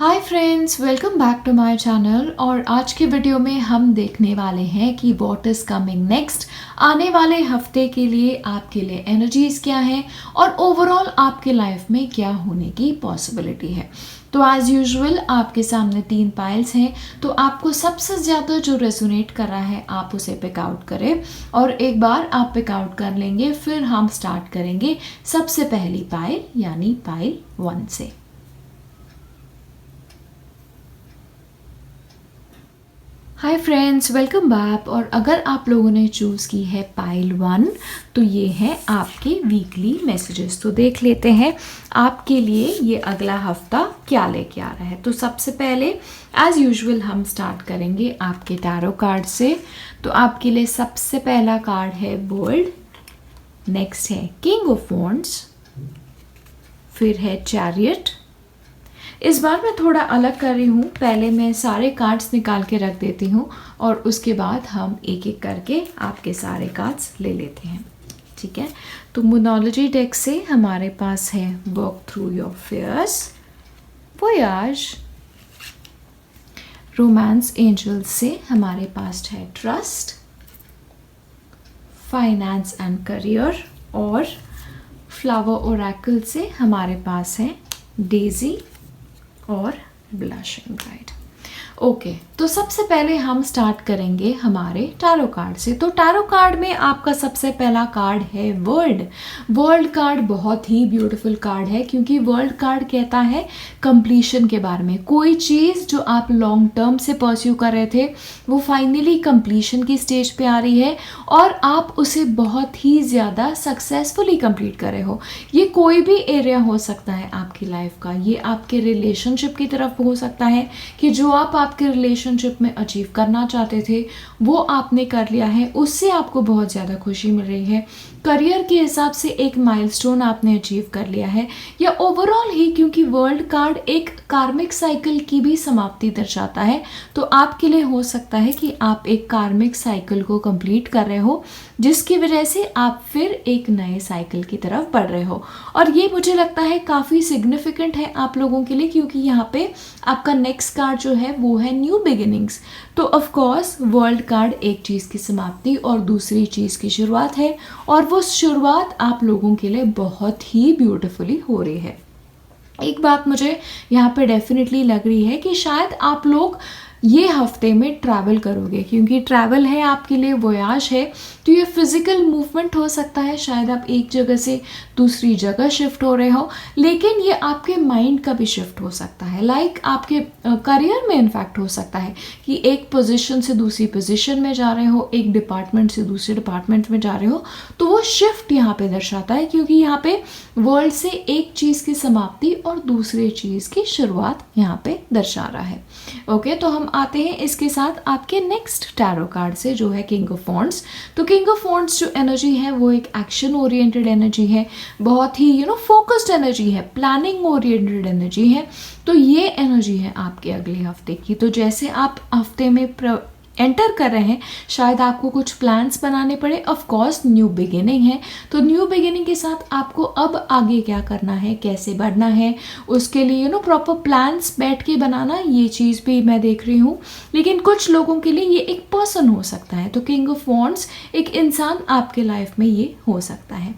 Hi friends, welcome back to my channel. और आज के वीडियो में हम देखने वाले हैं कि व्हाट इज़ कमिंग नेक्स्ट। आने वाले हफ्ते के लिए आपके लिए एनर्जीज़ क्या हैं और ओवरऑल आपके लाइफ में क्या होने की पॉसिबिलिटी है। तो एज़ यूजुअल आपके सामने 3 पाइल्स हैं, तो आपको सबसे ज़्यादा जो रेजोनेट कर रहा है आप उसे पिक आउट करें। और एक बार आप पिक आउट कर लेंगे फिर हम स्टार्ट करेंगे सबसे पहली पाइल यानी पाइल 1 से। हाय फ्रेंड्स, वेलकम बैक। और अगर आप लोगों ने चूज़ की है पाइल 1 तो ये है आपके वीकली मैसेजेस। तो देख लेते हैं आपके लिए ये अगला हफ्ता क्या लेके आ रहा है। तो सबसे पहले एज़ यूजुअल हम स्टार्ट करेंगे आपके टैरो कार्ड से। तो आपके लिए सबसे पहला कार्ड है वर्ल्ड, नेक्स्ट है किंग ऑफ वॉन्ड्स, फिर है चैरियट। इस बार मैं थोड़ा अलग कर रही हूँ, पहले मैं सारे कार्ड्स निकाल के रख देती हूँ और उसके बाद हम एक एक करके आपके सारे कार्ड्स ले लेते हैं, ठीक है। तो मोनोलॉजी डेक से हमारे पास है work through your fears, voyage. Romance angels से हमारे पास है ट्रस्ट, फाइनेंस एंड करियर। और फ्लावर ओरेकल से हमारे पास है डेजी और ब्लशिंग ब्राइड। ओके, तो सबसे पहले हम स्टार्ट करेंगे हमारे टैरो कार्ड से। तो टैरो कार्ड में आपका सबसे पहला कार्ड है वर्ल्ड। वर्ल्ड कार्ड बहुत ही ब्यूटीफुल कार्ड है क्योंकि वर्ल्ड कार्ड कहता है कंप्लीशन के बारे में। कोई चीज़ जो आप लॉन्ग टर्म से परस्यू कर रहे थे वो फाइनली कंप्लीशन की स्टेज पे आ रही है और आप उसे बहुत ही ज़्यादा सक्सेसफुली कंप्लीट कर रहे हो। ये कोई भी एरिया हो सकता है आपकी लाइफ का। ये आपके रिलेशनशिप की तरफ हो सकता है कि जो आप आपके रिलेशनशिप में अचीव करना चाहते थे वो आपने कर लिया है, उससे आपको बहुत ज़्यादा खुशी मिल रही है। करियर के हिसाब से एक माइलस्टोन आपने अचीव कर लिया है, या ओवरऑल ही क्योंकि वर्ल्ड कार्ड एक कार्मिक साइकिल की भी समाप्ति दर्शाता है। तो आपके लिए हो सकता है कि आप एक कार्मिक साइकिल को कंप्लीट कर रहे हो जिसकी वजह से आप फिर एक नए साइकिल की तरफ बढ़ रहे हो। और ये मुझे लगता है काफ़ी सिग्निफिकेंट है आप लोगों के लिए क्योंकि यहाँ पे आपका नेक्स्ट कार्ड जो है वो है न्यू बिगिनिंग्स। तो ऑफ कोर्स वर्ल्ड कार्ड एक चीज़ की समाप्ति और दूसरी चीज़ की शुरुआत है और वो शुरुआत आप लोगों के लिए बहुत ही ब्यूटीफुली हो रही है। एक बात मुझे यहाँ पे डेफिनेटली लग रही है कि शायद आप लोग ये हफ्ते में ट्रैवल करोगे क्योंकि ट्रैवल है आपके लिए, वोयाज है। तो ये फिज़िकल मूवमेंट हो सकता है, शायद आप एक जगह से दूसरी जगह शिफ्ट हो रहे हो, लेकिन ये आपके माइंड का भी शिफ्ट हो सकता है। लाइक आपके करियर में इनफैक्ट हो सकता है कि एक पोजीशन से दूसरी पोजीशन में जा रहे हो, एक डिपार्टमेंट से दूसरे डिपार्टमेंट में जा रहे हो। तो वो शिफ्ट यहाँ पे दर्शाता है क्योंकि यहाँ पे वर्ल्ड से एक चीज़ की समाप्ति और दूसरे चीज़ की शुरुआत यहाँ पे दर्शा रहा है। ओके, तो हम आते हैं इसके साथ आपके नेक्स्ट टैरो कार्ड से जो है किंग ऑफ वॉन्ड्स। तो किंग ऑफ वॉन्ड्स जो एनर्जी है वो एक एक्शन ओरिएंटेड एनर्जी है, बहुत ही फोकस्ड एनर्जी है, प्लानिंग ओरिएंटेड एनर्जी है। तो ये एनर्जी है आपके अगले हफ्ते की। तो जैसे आप हफ्ते में एंटर कर रहे हैं शायद आपको कुछ प्लान्स बनाने पड़े। ऑफ कोर्स न्यू बिगिनिंग है, तो न्यू बिगिनिंग के साथ आपको अब आगे क्या करना है, कैसे बढ़ना है, उसके लिए प्रॉपर प्लान्स बैठ के बनाना, ये चीज़ भी मैं देख रही हूँ। लेकिन कुछ लोगों के लिए ये एक पर्सन हो सकता है। तो किंग ऑफ वॉन्ड्स एक इंसान आपके लाइफ में ये हो सकता है।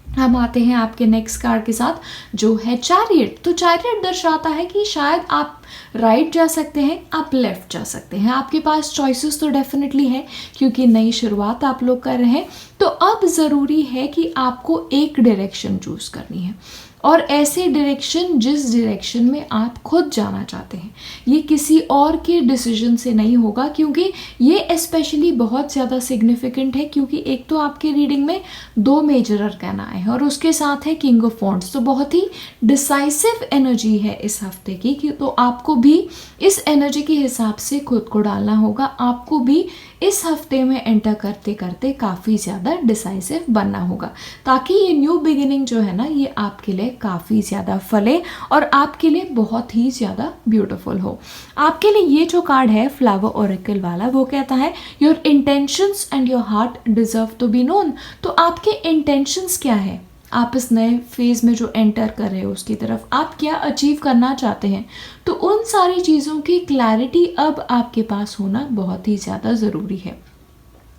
हम आते हैं आपके नेक्स्ट कार्ड के साथ जो है चैरियट। तो चैरियट दर्शाता है कि शायद आप राइट जा सकते हैं, आप लेफ्ट जा सकते हैं। आपके पास चॉइसेस तो डेफिनेटली है क्योंकि नई शुरुआत आप लोग कर रहे हैं। तो अब ज़रूरी है कि आपको एक डायरेक्शन चूज़ करनी है और ऐसे डायरेक्शन जिस डायरेक्शन में आप खुद जाना चाहते हैं। ये किसी और के डिसीजन से नहीं होगा क्योंकि ये स्पेशली बहुत ज़्यादा सिग्निफिकेंट है क्योंकि एक तो आपके रीडिंग में 2 मेजर अरकान आए हैं और उसके साथ है किंग ऑफ वॉन्ड्स। तो बहुत ही डिसाइसिव एनर्जी है इस हफ्ते की कि तो आपको भी इस एनर्जी के हिसाब से खुद को डालना होगा। आपको भी इस हफ्ते में एंटर करते करते काफ़ी ज़्यादा डिसाइसिव बनना होगा ताकि ये न्यू बिगिनिंग जो है ना ये आपके लिए काफ़ी ज़्यादा फले और आपके लिए बहुत ही ज़्यादा ब्यूटीफुल हो। आपके लिए ये जो कार्ड है फ्लावर ओरेकल वाला वो कहता है your intentions and your heart deserve to be known. तो आपके इंटेंशंस क्या है, आप इस नए फेज़ में जो एंटर कर रहे हो उसकी तरफ, आप क्या अचीव करना चाहते हैं, तो उन सारी चीज़ों की क्लैरिटी अब आपके पास होना बहुत ही ज़्यादा ज़रूरी है।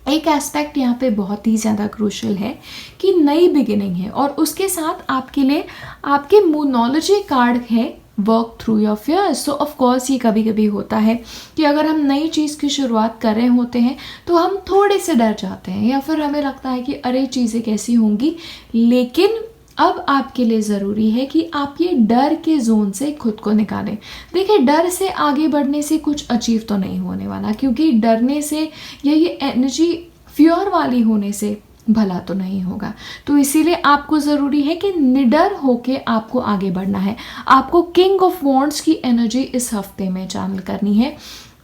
एक एस्पेक्ट यहाँ पे बहुत ही ज़्यादा क्रूशल है कि नई बिगिनिंग है, और उसके साथ आपके लिए आपके मोनोलॉजी कार्ड है work through your fears. So of course ये कभी कभी होता है कि अगर हम नई चीज़ की शुरुआत कर रहे होते हैं तो हम थोड़े से डर जाते हैं, या फिर हमें लगता है कि अरे चीज़ें कैसी होंगी। लेकिन अब आपके लिए ज़रूरी है कि आप ये डर के जोन से खुद को निकालें। देखिए, डर से आगे बढ़ने से कुछ अचीव तो नहीं होने वाला, क्योंकि डरने से या ये एनर्जी फियर वाली होने से भला तो नहीं होगा। तो इसीलिए आपको ज़रूरी है कि निडर होके आपको आगे बढ़ना है। आपको किंग ऑफ वॉन्ड्स की एनर्जी इस हफ्ते में चैनल करनी है।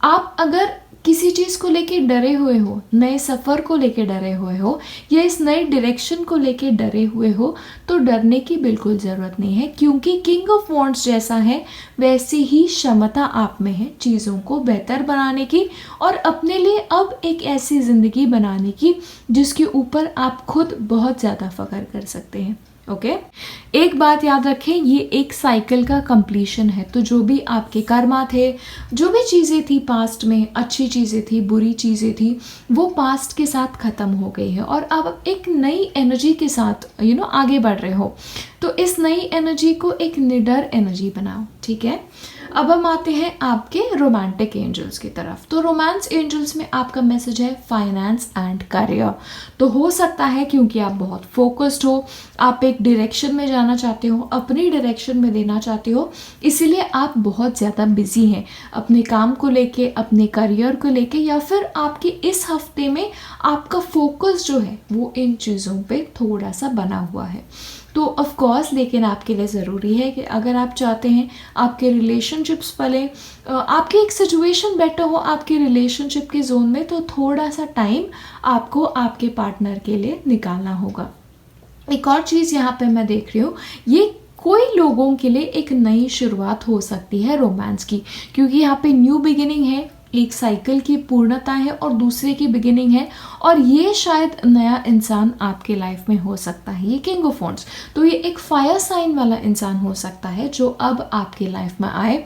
आप अगर किसी चीज़ को लेके डरे हुए हो, नए सफ़र को लेके डरे हुए हो, या इस नए डायरेक्शन को लेके डरे हुए हो, तो डरने की बिल्कुल ज़रूरत नहीं है, क्योंकि किंग ऑफ वॉन्ड्स जैसा है वैसी ही क्षमता आप में है चीज़ों को बेहतर बनाने की, और अपने लिए अब एक ऐसी ज़िंदगी बनाने की जिसके ऊपर आप खुद बहुत ज़्यादा फ़ख्र कर सकते हैं। ओके, एक बात याद रखें, ये एक साइकिल का कंप्लीशन है। तो जो भी आपके कर्मा थे, जो भी चीज़ें थी पास्ट में, अच्छी चीज़ें थी, बुरी चीज़ें थी, वो पास्ट के साथ ख़त्म हो गई है, और अब आप एक नई एनर्जी के साथ आगे बढ़ रहे हो। तो इस नई एनर्जी को एक निडर एनर्जी बनाओ, ठीक है। अब हम आते हैं आपके रोमांटिक एंजल्स की तरफ। तो रोमांस एंजल्स में आपका मैसेज है फाइनेंस एंड करियर। तो हो सकता है क्योंकि आप बहुत फोकस्ड हो, आप एक डायरेक्शन में जाना चाहते हो, अपनी डायरेक्शन में देना चाहते हो, इसीलिए आप बहुत ज़्यादा बिजी हैं अपने काम को लेके, अपने करियर को लेके, या फिर आपके इस हफ्ते में आपका फोकस जो है वो इन चीज़ों पे थोड़ा सा बना हुआ है। तो ऑफ कोर्स लेकिन आपके लिए ज़रूरी है कि अगर आप चाहते हैं आपके रिलेशनशिप्स पले, आपकी एक सिचुएशन बेटर हो आपके रिलेशनशिप के जोन में, तो थोड़ा सा टाइम आपको आपके पार्टनर के लिए निकालना होगा। एक और चीज़ यहाँ पे मैं देख रही हूँ, ये कोई लोगों के लिए एक नई शुरुआत हो सकती है रोमांस की, क्योंकि यहाँ पे न्यू बिगिनिंग है, एक साइकिल की पूर्णता है और दूसरे की बिगिनिंग है, और ये शायद नया इंसान आपके लाइफ में हो सकता है। ये किंग ऑफ वॉन्ड्स, तो ये एक फायर साइन वाला इंसान हो सकता है जो अब आपके लाइफ में आए।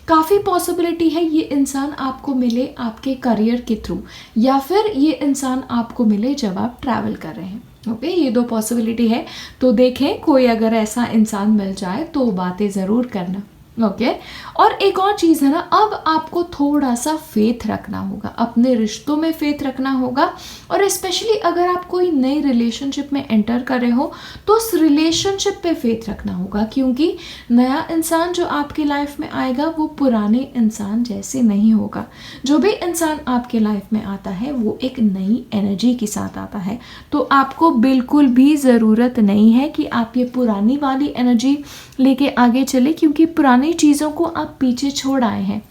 काफ़ी पॉसिबिलिटी है ये इंसान आपको मिले आपके करियर के थ्रू, या फिर ये इंसान आपको मिले जब आप ट्रैवल कर रहे हैं। ओके, ये दो पॉसिबिलिटी है। तो देखें, कोई अगर ऐसा इंसान मिल जाए तो बातें ज़रूर करना। ओके, और एक और चीज़ है ना, अब आपको थोड़ा सा फेथ रखना होगा, अपने रिश्तों में फेथ रखना होगा, और स्पेशली अगर आप कोई नई रिलेशनशिप में एंटर कर रहे हो तो उस रिलेशनशिप पे फेथ रखना होगा, क्योंकि नया इंसान जो आपके लाइफ में आएगा वो पुराने इंसान जैसे नहीं होगा। जो भी इंसान आपके लाइफ में आता है वो एक नई एनर्जी के साथ आता है। तो आपको बिल्कुल भी ज़रूरत नहीं है कि आप ये पुरानी वाली एनर्जी लेके आगे चले, क्योंकि पुरानी चीज़ों को आप पीछे छोड़ आए हैं।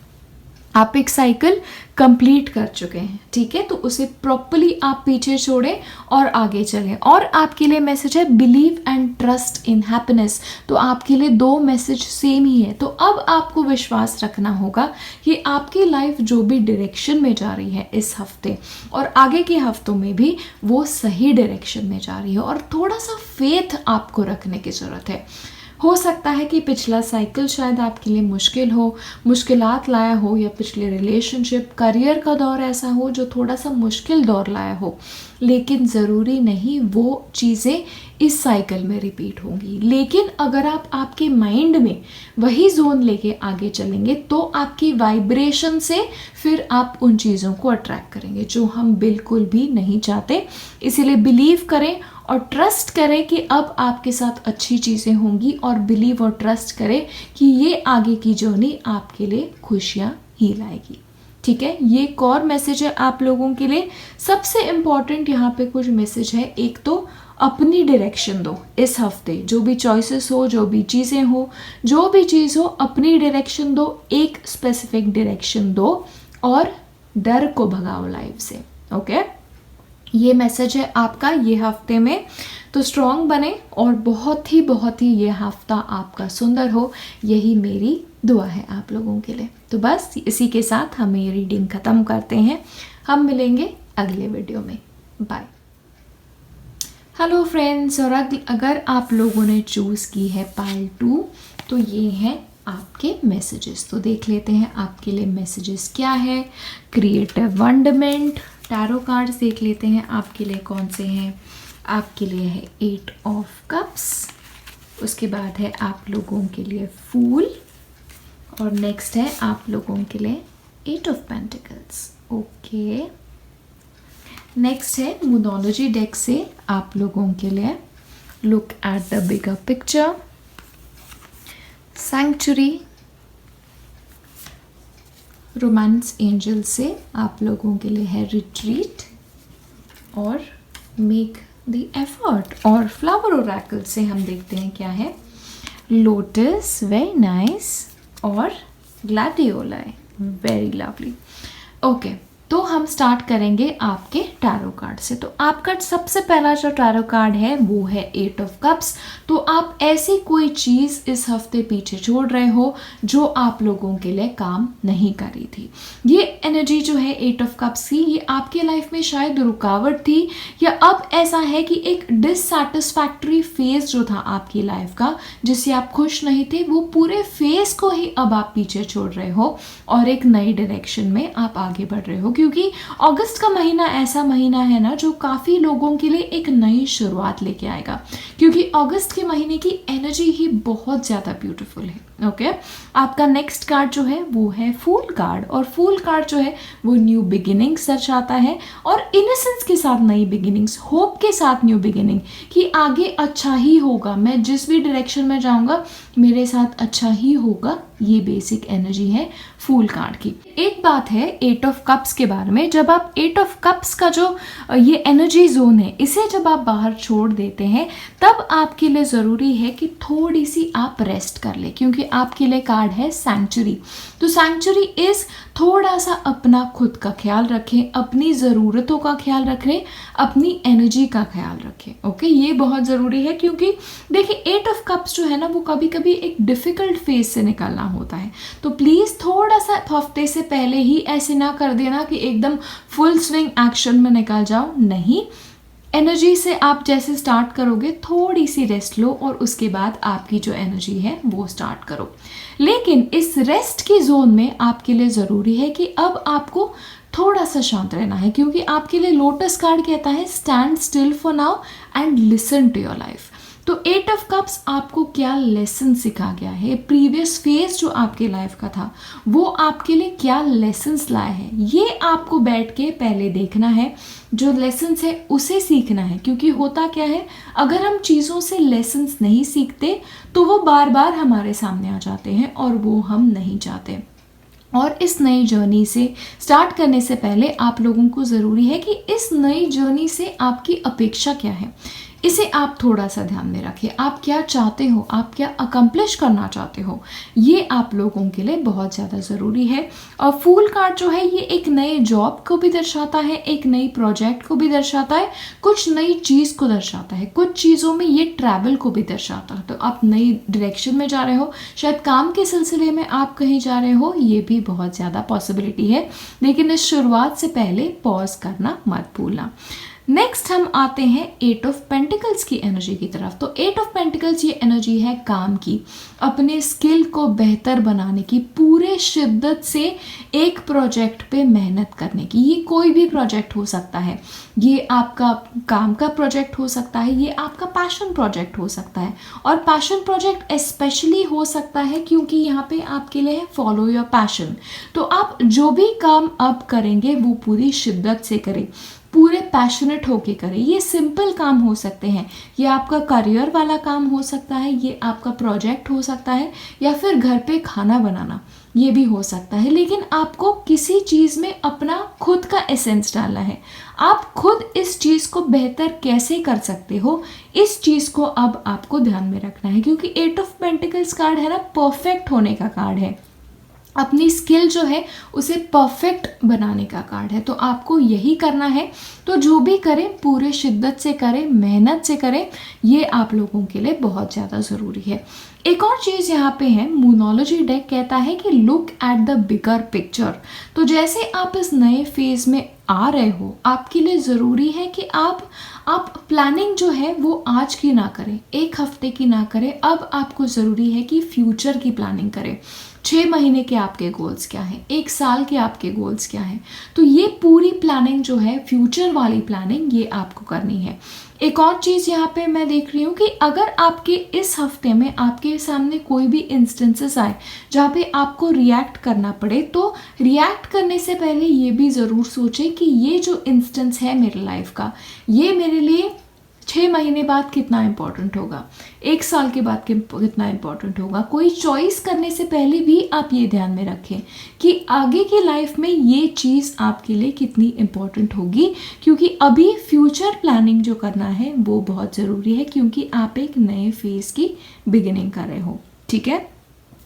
आप एक साइकिल कंप्लीट कर चुके हैं, ठीक है। तो उसे प्रॉपर्ली आप पीछे छोड़ें और आगे चलें। और आपके लिए मैसेज है believe and trust in happiness. तो आपके लिए दो मैसेज सेम ही है। तो अब आपको विश्वास रखना होगा कि आपकी लाइफ जो भी डायरेक्शन में जा रही है इस हफ्ते और आगे के हफ्तों में भी वो सही डायरेक्शन में जा रही है, और थोड़ा सा फेथ आपको रखने की ज़रूरत है। हो सकता है कि पिछला साइकिल शायद आपके लिए मुश्किल हो, मुश्किलात लाया हो, या पिछले रिलेशनशिप करियर का दौर ऐसा हो जो थोड़ा सा मुश्किल दौर लाया हो, लेकिन ज़रूरी नहीं वो चीज़ें इस साइकिल में रिपीट होंगी। लेकिन अगर आप आपके माइंड में वही जोन लेके आगे चलेंगे तो आपकी वाइब्रेशन से फिर आप उन चीज़ों को अट्रैक्ट करेंगे जो हम बिल्कुल भी नहीं चाहते। इसीलिए बिलीव करें और ट्रस्ट करें कि अब आपके साथ अच्छी चीज़ें होंगी, और बिलीव और ट्रस्ट करें कि ये आगे की जर्नी आपके लिए खुशियाँ ही लाएगी, ठीक है। ये एक और मैसेज है आप लोगों के लिए। सबसे इम्पॉर्टेंट यहाँ पे कुछ मैसेज है। एक तो अपनी डायरेक्शन दो इस हफ्ते, जो भी चॉइसेस हो, जो भी चीज़ें हो, जो भी चीज़ हो, अपनी डायरेक्शन दो, एक स्पेसिफिक डायरेक्शन दो, और डर को भगाओ लाइफ से। ओके, ये मैसेज है आपका ये हफ्ते में। तो स्ट्रॉन्ग बने और बहुत ही ये हफ्ता आपका सुंदर हो, यही मेरी दुआ है आप लोगों के लिए। तो बस इसी के साथ हम ये रीडिंग ख़त्म करते हैं। हम मिलेंगे अगले वीडियो में। बाय। हेलो फ्रेंड्स, और अगर आप लोगों ने चूज़ की है पाइल 2 तो ये है आपके मैसेजेस। तो देख लेते हैं आपके लिए मैसेजेस क्या है। क्रिएटिव वंडरमेंट टैरो कार्ड्स देख लेते हैं आपके लिए कौन से हैं। आपके लिए है 8 ऑफ कप्स, उसके बाद है आप लोगों के लिए फूल, और नेक्स्ट है आप लोगों के लिए 8 ऑफ पेंटिकल्स। ओके, नेक्स्ट है मूनोलॉजी डेक से आप लोगों के लिए look at the bigger picture, sanctuary, romance angel से आप लोगों के लिए है रिट्रीट और मेक द एफर्ट, और फ्लावर ओरेकल से हम देखते हैं क्या है लोटस, वेरी नाइस, और ग्लैडियोलाई, वेरी लवली। ओके, तो हम स्टार्ट करेंगे आपके टैरो कार्ड से। तो आपका सबसे पहला जो टैरो कार्ड है वो है 8 ऑफ कप्स। तो आप ऐसी कोई चीज़ इस हफ्ते पीछे छोड़ रहे हो जो आप लोगों के लिए काम नहीं कर रही थी। ये एनर्जी जो है 8 ऑफ कप्स की, ये आपके लाइफ में शायद रुकावट थी, या अब ऐसा है कि एक डिससैटिस्फैक्टरी फेज जो था आपकी लाइफ का, जिससे आप खुश नहीं थे, वो पूरे फेज को ही अब आप पीछे छोड़ रहे हो और एक नई डायरेक्शन में आप आगे बढ़ रहे हो। क्योंकि अगस्त का महीना ऐसा महीना है ना जो काफ़ी लोगों के लिए एक नई शुरुआत लेके आएगा, क्योंकि अगस्त के महीने की एनर्जी ही बहुत ज़्यादा ब्यूटीफुल है। ओके, आपका नेक्स्ट कार्ड जो है वो है फूल कार्ड, और फूल कार्ड जो है वो न्यू बिगिनिंग्स दर्शाता है, और इनोसेंस के साथ नई बिगिनिंग्स, होप के साथ न्यू बिगिनिंग, कि आगे अच्छा ही होगा, मैं जिस भी डायरेक्शन में जाऊंगा मेरे साथ अच्छा ही होगा। ये बेसिक एनर्जी है फूल कार्ड की। एक बात है 8 ऑफ कप्स के बारे में, जब आप 8 ऑफ कप्स का जो ये एनर्जी जोन है, इसे जब आप बाहर छोड़ देते हैं तब आपके लिए ज़रूरी है कि थोड़ी सी आप रेस्ट कर ले, क्योंकि आपके लिए कार्ड है सैंक्चुरी। तो सैंक्चुरी इज थोड़ा सा अपना खुद का ख्याल रखें, अपनी ज़रूरतों का ख्याल रखें, अपनी एनर्जी का ख्याल रखें। ओके, ये बहुत ज़रूरी है, क्योंकि देखिए 8 ऑफ कप्स जो है ना वो कभी कभी एक डिफ़िकल्ट फेज से निकलना होता है। तो प्लीज़ थोड़ा सा हफ्ते से पहले ही ऐसे ना कर देना कि एकदम फुल स्विंग एक्शन में निकल जाओ, नहीं। एनर्जी से आप जैसे स्टार्ट करोगे थोड़ी सी रेस्ट लो, और उसके बाद आपकी जो एनर्जी है वो स्टार्ट करो। लेकिन इस रेस्ट की जोन में आपके लिए ज़रूरी है कि अब आपको थोड़ा सा शांत रहना है, क्योंकि आपके लिए लोटस कार्ड कहता है stand still for now and listen to your life. तो 8 ऑफ कप्स आपको क्या लेसन सिखा गया है, प्रीवियस फेज जो आपके लाइफ का था वो आपके लिए क्या लेसन्स लाए हैं, ये आपको बैठ के पहले देखना है। जो लेसन्स है उसे सीखना है, क्योंकि होता क्या है, अगर हम चीज़ों से लेसन्स नहीं सीखते तो वो बार बार हमारे सामने आ जाते हैं और वो हम नहीं चाहते। और इस नई जर्नी से स्टार्ट करने से पहले आप लोगों को ज़रूरी है कि इस नई जर्नी से आपकी अपेक्षा क्या है, इसे आप थोड़ा सा ध्यान में रखें। आप क्या चाहते हो, आप क्या अकम्प्लिश करना चाहते हो, ये आप लोगों के लिए बहुत ज़्यादा ज़रूरी है। और फूल कार्ड जो है ये एक नए जॉब को भी दर्शाता है, एक नई प्रोजेक्ट को भी दर्शाता है, कुछ नई चीज़ को दर्शाता है, कुछ चीज़ों में ये ट्रैवल को भी दर्शाता है। तो आप नई डायरेक्शन में जा रहे हो, शायद काम के सिलसिले में आप कहीं जा रहे हो, ये भी बहुत ज़्यादा पॉसिबिलिटी है। लेकिन इस शुरुआत से पहले पॉज करना मत भूलना। नेक्स्ट हम आते हैं 8 ऑफ पेंटिकल्स की एनर्जी की तरफ। तो 8 ऑफ पेंटिकल्स ये एनर्जी है काम की, अपने स्किल को बेहतर बनाने की, पूरे शिद्दत से एक प्रोजेक्ट पे मेहनत करने की। ये कोई भी प्रोजेक्ट हो सकता है, ये आपका काम का प्रोजेक्ट हो सकता है, ये आपका पैशन प्रोजेक्ट हो सकता है। और पैशन प्रोजेक्ट स्पेशली हो सकता है क्योंकि यहाँ पे आपके लिए है फॉलो योर पैशन। तो आप जो भी काम अब करेंगे वो पूरी शिद्दत से करें, पूरे पैशनेट होके करें। ये सिंपल काम हो सकते हैं, ये आपका करियर वाला काम हो सकता है, ये आपका प्रोजेक्ट हो सकता है, या फिर घर पे खाना बनाना, ये भी हो सकता है। लेकिन आपको किसी चीज़ में अपना खुद का एसेंस डालना है। आप खुद इस चीज़ को बेहतर कैसे कर सकते हो, इस चीज़ को अब आपको ध्यान में रखना है, क्योंकि 8 ऑफ पेंटिकल्स कार्ड है ना, परफेक्ट होने का कार्ड है। अपनी स्किल जो है उसे परफेक्ट बनाने का कार्ड है। तो आपको यही करना है। तो जो भी करें पूरे शिद्दत से करें, मेहनत से करें, ये आप लोगों के लिए बहुत ज़्यादा ज़रूरी है। एक और चीज़ यहाँ पे है, मूनोलॉजी डेक कहता है कि look at the bigger picture. तो जैसे आप इस नए फेज़ में आ रहे हो, आपके लिए ज़रूरी है कि आप प्लानिंग जो है वो आज की ना करें, एक हफ्ते की ना करें। अब आपको ज़रूरी है कि फ्यूचर की प्लानिंग करें। 6 महीने के आपके गोल्स क्या हैं, 1 साल के आपके गोल्स क्या हैं। तो ये पूरी प्लानिंग जो है, फ्यूचर वाली प्लानिंग, ये आपको करनी है। एक और चीज़ यहाँ पे मैं देख रही हूँ कि अगर आपके इस हफ्ते में आपके सामने कोई भी इंस्टेंसेस आए जहाँ पे आपको रिएक्ट करना पड़े, तो रिएक्ट करने से पहले ये भी ज़रूर सोचें कि ये जो इंस्टेंस है मेरे लाइफ का, ये मेरे लिए 6 महीने बाद कितना इम्पोर्टेंट होगा, 1 साल के बाद कितना इम्पोर्टेंट होगा। कोई चॉइस करने से पहले भी आप ये ध्यान में रखें कि आगे की लाइफ में ये चीज़ आपके लिए कितनी इम्पोर्टेंट होगी, क्योंकि अभी फ्यूचर प्लानिंग जो करना है वो बहुत ज़रूरी है, क्योंकि आप एक नए फेज़ की बिगिनिंग कर रहे हो। ठीक है।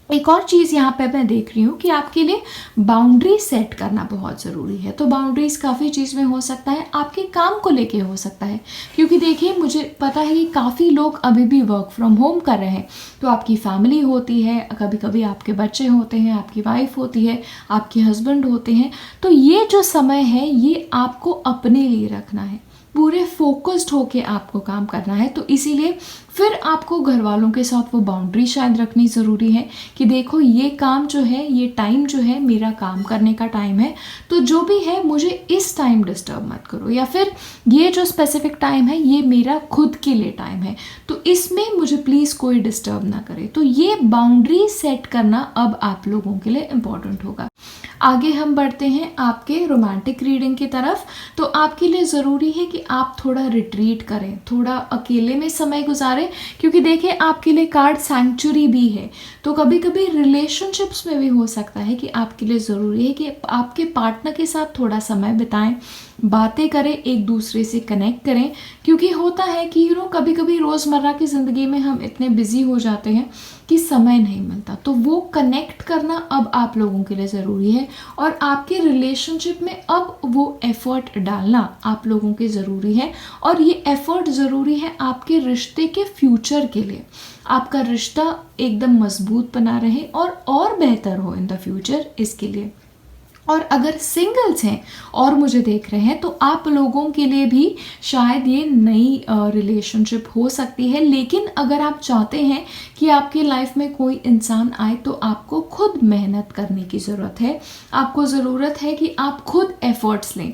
एक और चीज़ यहाँ पे मैं देख रही हूँ कि आपके लिए बाउंड्री सेट करना बहुत ज़रूरी है। तो बाउंड्रीज काफ़ी चीज़ में हो सकता है, आपके काम को लेके हो सकता है, क्योंकि देखिए मुझे पता है कि काफ़ी लोग अभी भी वर्क फ्रॉम होम कर रहे हैं। तो आपकी फैमिली होती है, कभी कभी आपके बच्चे होते हैं, आपकी वाइफ होती है, आपके हस्बैंड होते हैं। तो ये जो समय है ये आपको अपने लिए रखना है, पूरे फोकस्ड होके आपको काम करना है। तो इसीलिए फिर आपको घर वालों के साथ वो बाउंड्री शायद रखनी ज़रूरी है कि देखो ये काम जो है, ये टाइम जो है मेरा काम करने का टाइम है, तो जो भी है मुझे इस टाइम डिस्टर्ब मत करो, या फिर ये जो स्पेसिफिक टाइम है ये मेरा खुद के लिए टाइम है, तो इसमें मुझे प्लीज़ कोई डिस्टर्ब ना करे। तो ये बाउंड्री सेट करना अब आप लोगों के लिए इम्पॉर्टेंट होगा। आगे हम बढ़ते हैं आपके रोमांटिक रीडिंग की तरफ। तो आपके लिए ज़रूरी है कि आप थोड़ा रिट्रीट करें, थोड़ा अकेले में समय गुजारें, क्योंकि देखिए आपके लिए कार्ड सैंक्चुरी भी है। तो कभी कभी रिलेशनशिप्स में भी हो सकता है कि आपके लिए ज़रूरी है कि आपके पार्टनर के साथ थोड़ा समय बिताएं, बातें करें, एक दूसरे से कनेक्ट करें, क्योंकि होता है कि कभी कभी रोज़मर्रा की ज़िंदगी में हम इतने बिजी हो जाते हैं कि समय नहीं मिलता। तो वो कनेक्ट करना अब आप लोगों के लिए ज़रूरी है, और आपके रिलेशनशिप में अब वो एफर्ट डालना आप लोगों के ज़रूरी है। और ये एफर्ट ज़रूरी है आपके रिश्ते के फ्यूचर के लिए, आपका रिश्ता एकदम मजबूत बना रहे और बेहतर हो इन द फ्यूचर, इसके लिए। और अगर सिंगल्स हैं और मुझे देख रहे हैं, तो आप लोगों के लिए भी शायद ये नई रिलेशनशिप हो सकती है। लेकिन अगर आप चाहते हैं कि आपकी लाइफ में कोई इंसान आए, तो आपको खुद मेहनत करने की ज़रूरत है। आपको ज़रूरत है कि आप खुद एफर्ट्स लें।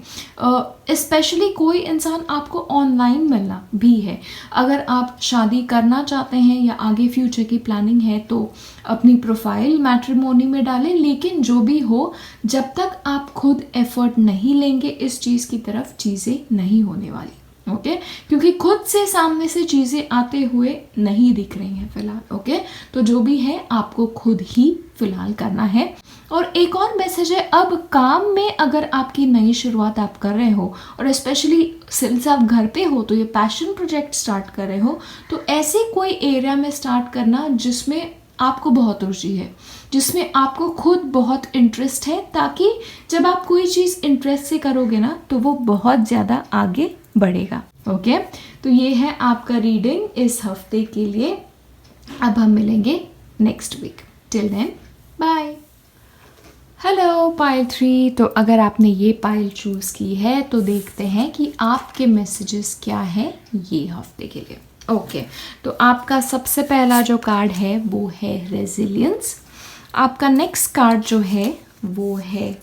स्पेशली कोई इंसान आपको ऑनलाइन मिलना भी है। अगर आप शादी करना चाहते हैं या आगे फ्यूचर की प्लानिंग है, तो अपनी प्रोफाइल मैट्रिमोनी में डालें। लेकिन जो भी हो, जब तक आप खुद एफर्ट नहीं लेंगे इस चीज़ की तरफ, चीज़ें नहीं होने वाली। ओके, क्योंकि खुद से सामने से चीज़ें आते हुए नहीं दिख रही हैं फिलहाल। ओके, तो जो भी है आपको खुद ही फिलहाल करना है। और एक और मैसेज है, अब काम में अगर आपकी नई शुरुआत आप कर रहे हो, और स्पेशली सिंस आप घर पे हो, तो ये पैशन प्रोजेक्ट स्टार्ट कर रहे हो, तो ऐसे कोई एरिया में स्टार्ट करना जिसमें आपको बहुत रुचि है, जिसमें आपको खुद बहुत इंटरेस्ट है, ताकि जब आप कोई चीज़ इंटरेस्ट से करोगे ना, तो वो बहुत ज़्यादा आगे बढ़ेगा। ओके, तो ये है आपका रीडिंग इस हफ्ते के लिए। अब हम मिलेंगे next week. Till then, bye. Hello pile 3। तो अगर आपने ये पाइल चूज़ की है, तो देखते हैं कि आपके मैसेजेस क्या हैं ये हफ्ते के लिए। ओके, तो आपका सबसे पहला जो कार्ड है वो है रेजिलियंस। आपका नेक्स्ट कार्ड जो है वो है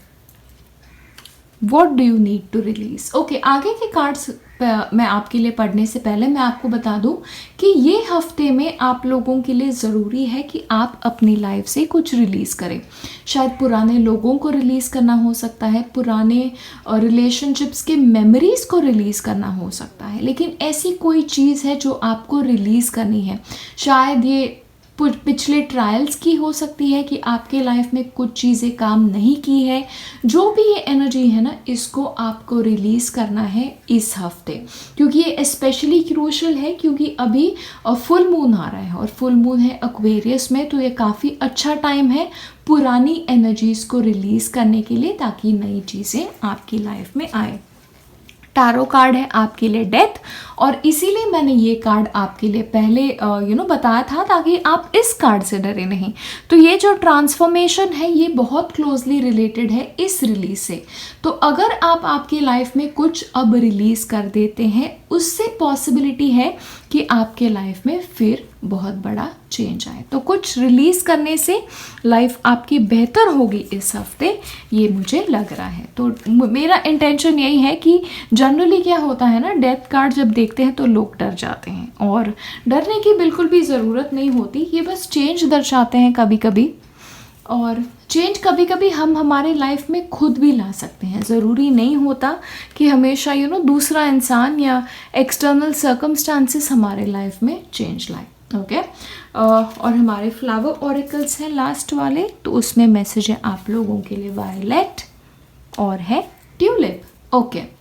what do you need to release. Okay, आगे के कार्ड्स मैं आपके लिए पढ़ने से पहले मैं आपको बता दूं कि ये हफ्ते में आप लोगों के लिए ज़रूरी है कि आप अपनी लाइफ से कुछ रिलीज़ करें। शायद पुराने लोगों को रिलीज़ करना हो सकता है, पुराने रिलेशनशिप्स के मेमोरीज़ को रिलीज़ करना हो सकता है, लेकिन ऐसी कोई चीज़ है जो आपको रिलीज़ करनी है। शायद ये पिछले ट्रायल्स की हो सकती है कि आपके लाइफ में कुछ चीज़ें काम नहीं की है। जो भी ये एनर्जी है ना, इसको आपको रिलीज़ करना है इस हफ्ते, क्योंकि ये स्पेशली क्रूशल है, क्योंकि अभी फुल मून आ रहा है और फुल मून है एक्वेरियस में। तो ये काफ़ी अच्छा टाइम है पुरानी एनर्जीज को रिलीज करने के लिए, ताकि नई चीज़ें आपकी लाइफ में आए। टैरो कार्ड है आपके लिए डेथ, और इसीलिए मैंने ये कार्ड आपके लिए पहले बताया था, ताकि आप इस कार्ड से डरे नहीं। तो ये जो ट्रांसफॉर्मेशन है ये बहुत क्लोजली रिलेटेड है इस रिलीज से। तो अगर आप आपकी लाइफ में कुछ अब रिलीज कर देते हैं, उससे पॉसिबिलिटी है कि आपके लाइफ में फिर बहुत बड़ा चेंज आए। तो कुछ रिलीज करने से लाइफ आपकी बेहतर होगी इस हफ्ते, ये मुझे लग रहा है। तो मेरा इंटेंशन यही है कि जनरली क्या होता है ना, डेथ कार्ड जब देखते हैं तो लोग डर जाते हैं, और डरने की बिल्कुल भी ज़रूरत नहीं होती। ये बस चेंज दर्शाते हैं कभी कभी, और चेंज कभी कभी हम हमारे लाइफ में खुद भी ला सकते हैं। ज़रूरी नहीं होता कि हमेशा दूसरा इंसान या एक्सटर्नल सर्कमस्टांसेस हमारे लाइफ में चेंज लाए। ओके और हमारे फ्लावर ऑरिकल्स हैं लास्ट वाले, तो उसमें मैसेज है आप लोगों के लिए वायलेट और है ट्यूलिप। ओके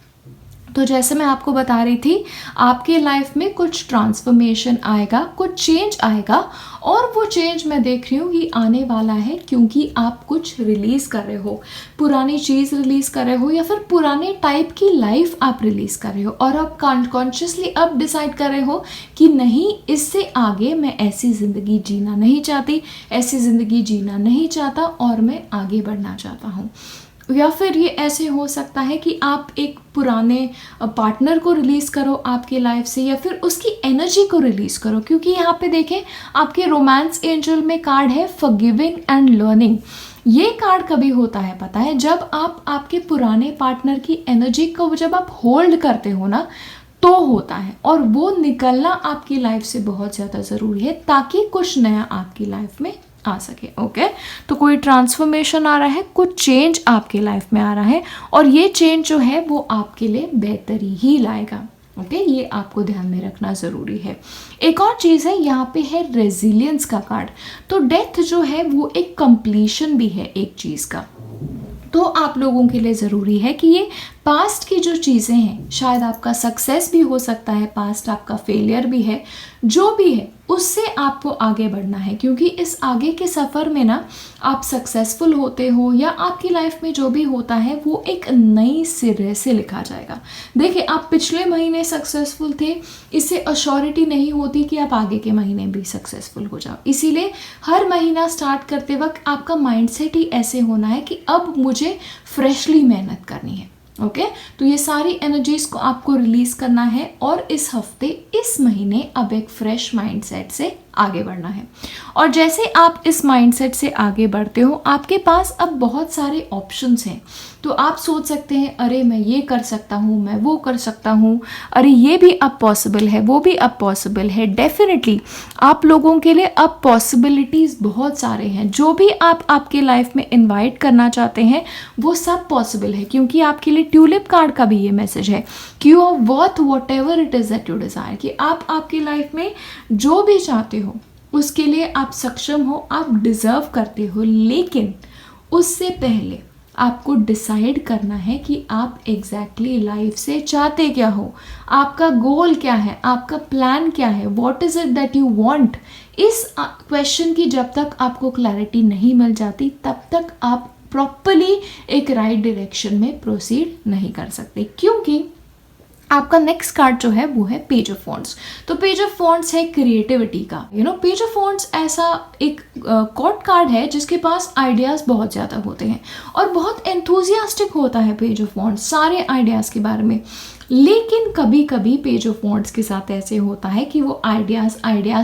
तो जैसे मैं आपको बता रही थी, आपके लाइफ में कुछ ट्रांसफॉर्मेशन आएगा, कुछ चेंज आएगा, और वो चेंज मैं देख रही हूँ कि आने वाला है क्योंकि आप कुछ रिलीज़ कर रहे हो, पुरानी चीज़ रिलीज़ कर रहे हो, या फिर पुराने टाइप की लाइफ आप रिलीज़ कर रहे हो, और आप कॉन्शियसली अब डिसाइड कर रहे हो कि नहीं, इससे आगे मैं ऐसी ज़िंदगी जीना नहीं चाहती, ऐसी ज़िंदगी जीना नहीं चाहता, और मैं आगे बढ़ना चाहता हूँ। या फिर ये ऐसे हो सकता है कि आप एक पुराने पार्टनर को रिलीज़ करो आपकी लाइफ से, या फिर उसकी एनर्जी को रिलीज़ करो, क्योंकि यहाँ पे देखें आपके रोमांस एंजल में कार्ड है फॉरगिविंग एंड लर्निंग। ये कार्ड कभी होता है पता है, जब आप आपके पुराने पार्टनर की एनर्जी को जब आप होल्ड करते हो ना, तो होता है, और वो निकलना आपकी लाइफ से बहुत ज़्यादा ज़रूरी है, ताकि कुछ नया आपकी लाइफ में आ सके। ओके तो कोई ट्रांसफॉर्मेशन आ रहा है, कुछ चेंज आपके लाइफ में आ रहा है, और ये चेंज जो है वो आपके लिए बेहतरी ही लाएगा। ओके ये आपको ध्यान में रखना ज़रूरी है। एक और चीज़ है, यहाँ पे है रेजिलियंस का कार्ड। तो डेथ जो है वो एक कंप्लीशन भी है एक चीज़ का। तो आप लोगों के लिए ज़रूरी है कि ये पास्ट की जो चीज़ें हैं, शायद आपका सक्सेस भी हो सकता है, पास्ट आपका फेलियर भी है, जो भी है उससे आपको आगे बढ़ना है, क्योंकि इस आगे के सफ़र में ना आप सक्सेसफुल होते हो, या आपकी लाइफ में जो भी होता है वो एक नई सिरे से लिखा जाएगा। देखिए आप पिछले महीने सक्सेसफुल थे, इससे अश्योरिटी नहीं होती कि आप आगे के महीने भी सक्सेसफुल हो जाओ। इसीलिए हर महीना स्टार्ट करते वक्त आपका माइंडसेट ही ऐसे होना है कि अब मुझे फ्रेशली मेहनत करनी है। ओके तो ये सारी एनर्जीज को आपको रिलीज करना है, और इस हफ्ते इस महीने अब एक फ्रेश माइंडसेट से आगे बढ़ना है। और जैसे आप इस माइंडसेट से आगे बढ़ते हो, आपके पास अब बहुत सारे ऑप्शंस हैं। तो आप सोच सकते हैं अरे मैं ये कर सकता हूँ, मैं वो कर सकता हूँ, अरे ये भी अब पॉसिबल है, वो भी अब पॉसिबल है। डेफिनेटली आप लोगों के लिए अब पॉसिबिलिटीज़ बहुत सारे हैं। जो भी आप आपके लाइफ में इन्वाइट करना चाहते हैं वो सब पॉसिबल है, क्योंकि आपके लिए ट्यूलिप कार्ड का भी ये मैसेज है कि you are worth whatever it is that you desire, कि आप आपकी लाइफ में जो भी चाहते हो उसके लिए आप सक्षम हो, आप डिज़र्व करते हो। लेकिन उससे पहले आपको डिसाइड करना है कि आप एग्जैक्टली लाइफ से चाहते क्या हो, आपका गोल क्या है, आपका प्लान क्या है, what is it that you want. इस क्वेश्चन की जब तक आपको क्लैरिटी नहीं मिल जाती, तब तक आप प्रॉपरली एक राइट डायरेक्शन में प्रोसीड नहीं कर सकते। क्योंकि आपका नेक्स्ट कार्ड जो है वो है पेज ऑफ वॉन्ड्स। तो पेज ऑफ वॉन्ड्स है क्रिएटिविटी का। पेज ऑफ वॉन्ड्स ऐसा एक कॉर्ड कार्ड है जिसके पास आइडियाज़ बहुत ज़्यादा होते हैं, और बहुत एंथुजियास्टिक होता है पेज ऑफ वॉन्ड्स सारे आइडियाज़ के बारे में। लेकिन कभी कभी पेज ऑफ वॉन्ड्स के साथ ऐसे होता है कि वो आइडियाज़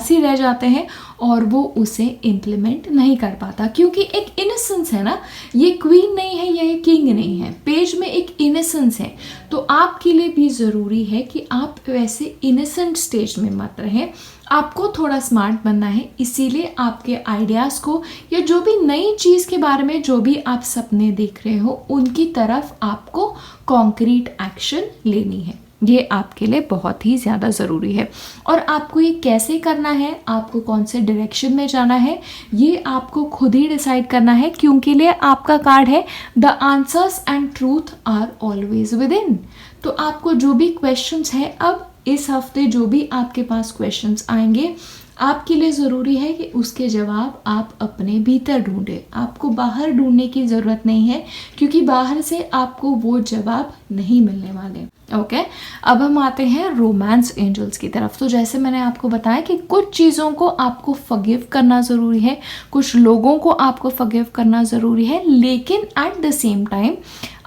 ही रह जाते हैं, और वो उसे इम्प्लीमेंट नहीं कर पाता, क्योंकि एक इनोसेंस है ना, ये क्वीन नहीं है, ये किंग नहीं है, पेज में एक इनोसेंस है। तो आपके लिए भी ज़रूरी है कि आप वैसे इनोसेंट स्टेज में मत रहें, आपको थोड़ा स्मार्ट बनना है। इसीलिए आपके आइडियाज़ को, या जो भी नई चीज़ के बारे में जो भी आप सपने देख रहे हो, उनकी तरफ आपको कॉन्क्रीट एक्शन लेनी है। ये आपके लिए बहुत ही ज़्यादा ज़रूरी है। और आपको ये कैसे करना है, आपको कौन से डायरेक्शन में जाना है, ये आपको खुद ही डिसाइड करना है, क्योंकि लिए आपका कार्ड है the answers and truth are always within. तो आपको जो भी क्वेश्चंस हैं, अब इस हफ्ते जो भी आपके पास क्वेश्चंस आएंगे, आपके लिए ज़रूरी है कि उसके जवाब आप अपने भीतर ढूंढें, आपको बाहर ढूंढने की ज़रूरत नहीं है, क्योंकि बाहर से आपको वो जवाब नहीं मिलने वाले। ओके, अब हम आते हैं रोमांस एंजल्स की तरफ। तो जैसे मैंने आपको बताया कि कुछ चीज़ों को आपको फॉरगिव करना ज़रूरी है, कुछ लोगों को आपको फॉरगिव करना ज़रूरी है, लेकिन एट द सेम टाइम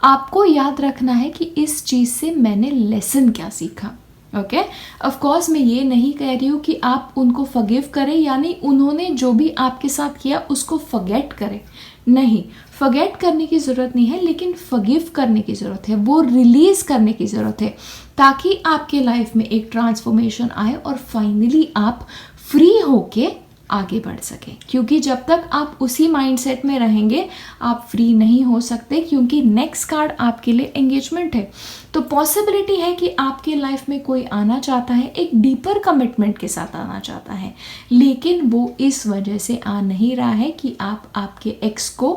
आपको याद रखना है कि इस चीज़ से मैंने लेसन क्या सीखा। ओके, ऑफ कोर्स मैं ये नहीं कह रही हूँ कि आप उनको फॉरगिव करें, यानी उन्होंने जो भी आपके साथ किया उसको फॉरगेट करें, नहीं, फॉरगेट करने की ज़रूरत नहीं है, लेकिन फॉरगिव करने की ज़रूरत है, वो रिलीज़ करने की ज़रूरत है, ताकि आपके लाइफ में एक ट्रांसफॉर्मेशन आए और फाइनली आप फ्री होके आगे बढ़ सकें। क्योंकि जब तक आप उसी माइंडसेट में रहेंगे आप फ्री नहीं हो सकते, क्योंकि नेक्स्ट कार्ड आपके लिए एंगेजमेंट है। तो पॉसिबिलिटी है कि आपके लाइफ में कोई आना चाहता है, एक डीपर कमिटमेंट के साथ आना चाहता है, लेकिन वो इस वजह से आ नहीं रहा है कि आप आपके एक्स को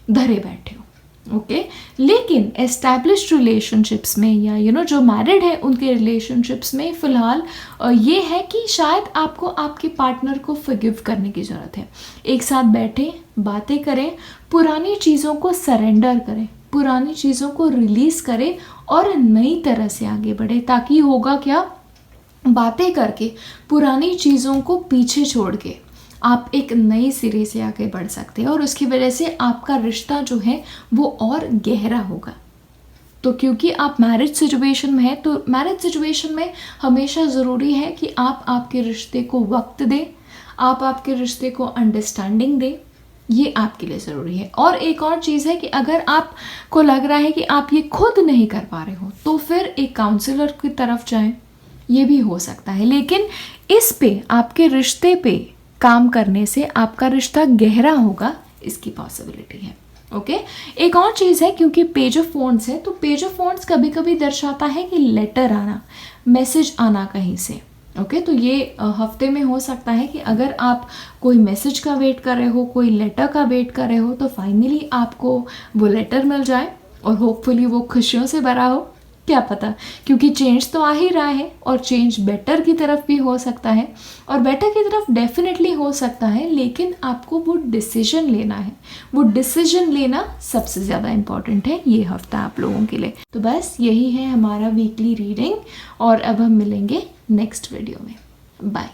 धरे बैठे हो। ओके, लेकिन एस्टैब्लिश्ड रिलेशनशिप्स में या जो मैरिड है उनके रिलेशनशिप्स में फ़िलहाल ये है कि शायद आपको आपके पार्टनर को फॉरगिव करने की ज़रूरत है। एक साथ बैठें, बातें करें, पुरानी चीज़ों को सरेंडर करें, पुरानी चीज़ों को रिलीज़ करें और नई तरह से आगे बढ़े। ताकि होगा क्या, बातें करके पुरानी चीज़ों को पीछे छोड़ के आप एक नई सिरे से आगे बढ़ सकते हैं, और उसकी वजह से आपका रिश्ता जो है वो और गहरा होगा। तो क्योंकि आप मैरिज सिचुएशन में है, तो मैरिज सिचुएशन में हमेशा ज़रूरी है कि आप आपके रिश्ते को वक्त दें, आप आपके रिश्ते को अंडरस्टैंडिंग दें, ये आपके लिए ज़रूरी है। और एक और चीज़ है कि अगर आपको लग रहा है कि आप ये खुद नहीं कर पा रहे हो, तो फिर एक काउंसलर की तरफ जाएं, ये भी हो सकता है। लेकिन इस पे, आपके रिश्ते पे काम करने से आपका रिश्ता गहरा होगा, इसकी पॉसिबिलिटी है। ओके, एक और चीज़ है, क्योंकि पेज ऑफ वॉन्ड्स है, तो पेज ऑफ वॉन्ड्स कभी कभी दर्शाता है कि लेटर आना, मैसेज आना कहीं से। ओके, तो ये हफ्ते में हो सकता है कि अगर आप कोई मैसेज का वेट कर रहे हो, कोई लेटर का वेट कर रहे हो, तो फाइनली आपको वो लेटर मिल जाए और होपफुली वो खुशियों से भरा हो, क्या पता, क्योंकि चेंज तो आ ही रहा है, और चेंज बेटर की तरफ भी हो सकता है, और बेटर की तरफ डेफिनेटली हो सकता है, लेकिन आपको वो डिसीजन लेना है। वो डिसीजन लेना सबसे ज़्यादा इम्पॉर्टेंट है ये हफ्ता आप लोगों के लिए। तो बस यही है हमारा वीकली रीडिंग, और अब हम मिलेंगे नेक्स्ट वीडियो में। बाय।